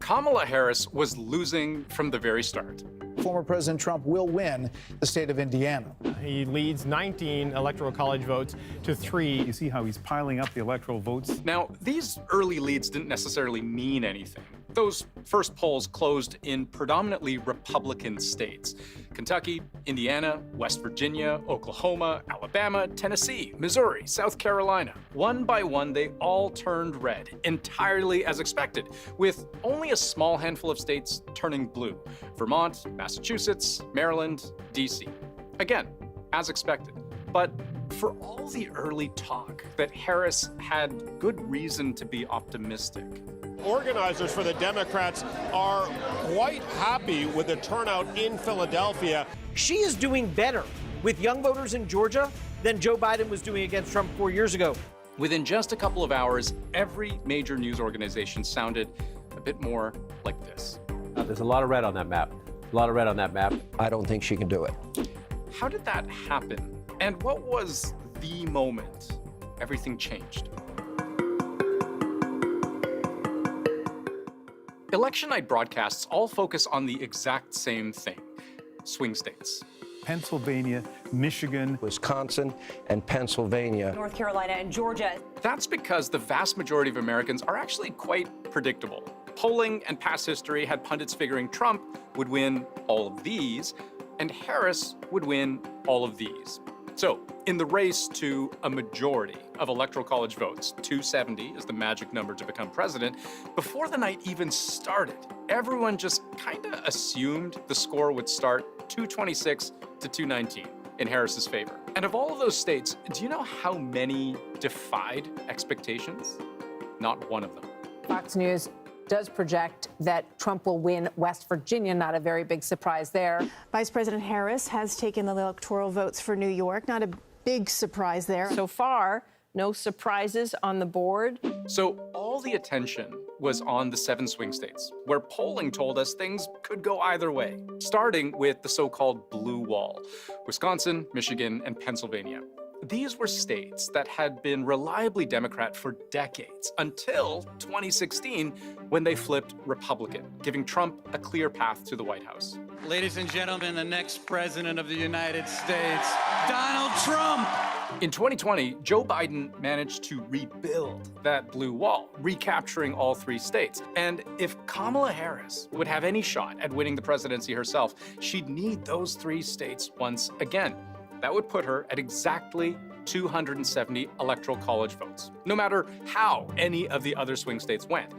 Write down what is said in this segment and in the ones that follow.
Kamala Harris was losing from the very start. Former President Trump will win the state of Indiana. He leads 19 electoral college votes to 3. You see how he's piling up the electoral votes? Now, these early leads didn't necessarily mean anything. Those first polls closed in predominantly Republican states: Kentucky, Indiana, West Virginia, Oklahoma, Alabama, Tennessee, Missouri, South Carolina. One by one, they all turned red, entirely as expected, with only a small handful of states turning blue: Vermont, Massachusetts, Maryland, DC. Again, as expected. But for all the early talk that Harris had good reason to be optimistic, organizers for the Democrats are quite happy with the turnout in Philadelphia. She is doing better with young voters in Georgia than Joe Biden was doing against Trump 4 years ago. within just a couple of hours, every major news organization sounded a bit more like this. There's a lot of red on that map. A lot of red on that map. I don't think she can do it. How did that happen? And what was the moment everything changed? Election night broadcasts all focus on the exact same thing: swing states. Pennsylvania, Michigan, Wisconsin, and Pennsylvania. North Carolina and Georgia. That's because the vast majority of Americans are actually quite predictable. Polling and past history had pundits figuring Trump would win all of these, and Harris would win all of these. So, in the race to a majority of electoral college votes, 270 is the magic number to become president, before the night even started, everyone just kinda assumed the score would start 226 to 219 in Harris's favor. And of all of those states, do you know how many defied expectations? Not one of them. Fox News does project that Trump will win West Virginia. Not a very big surprise there. Vice President Harris has taken the electoral votes for New York. Not a big surprise there. So far, no surprises on the board. So all the attention was on the 7 swing states, where polling told us things could go either way, starting with the so-called blue wall: Wisconsin, Michigan, and Pennsylvania. These were states that had been reliably Democrat for decades, until 2016, when they flipped Republican, giving Trump a clear path to the White House. Ladies and gentlemen, the next president of the United States, Donald Trump. In 2020, Joe Biden managed to rebuild that blue wall, recapturing all 3 states. And if Kamala Harris would have any shot at winning the presidency herself, she'd need those 3 states once again. That would put her at exactly 270 electoral college votes, no matter how any of the other swing states went.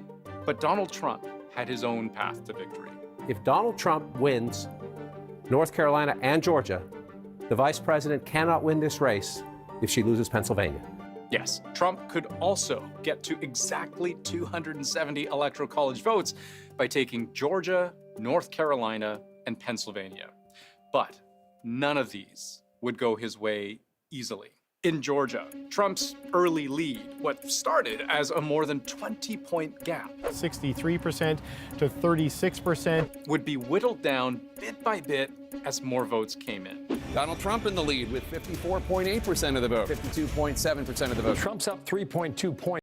But Donald Trump had his own path to victory. If Donald Trump wins North Carolina and Georgia, the vice president cannot win this race if she loses Pennsylvania. Yes, Trump could also get to exactly 270 electoral college votes by taking Georgia, North Carolina, and Pennsylvania. But none of these would go his way easily. In Georgia, Trump's early lead, what started as a more than 20-point gap, 63% to 36%, would be whittled down bit by bit as more votes came in. Donald Trump in the lead with 54.8% of the vote, 52.7% of the vote. Trump's up 3.2 points.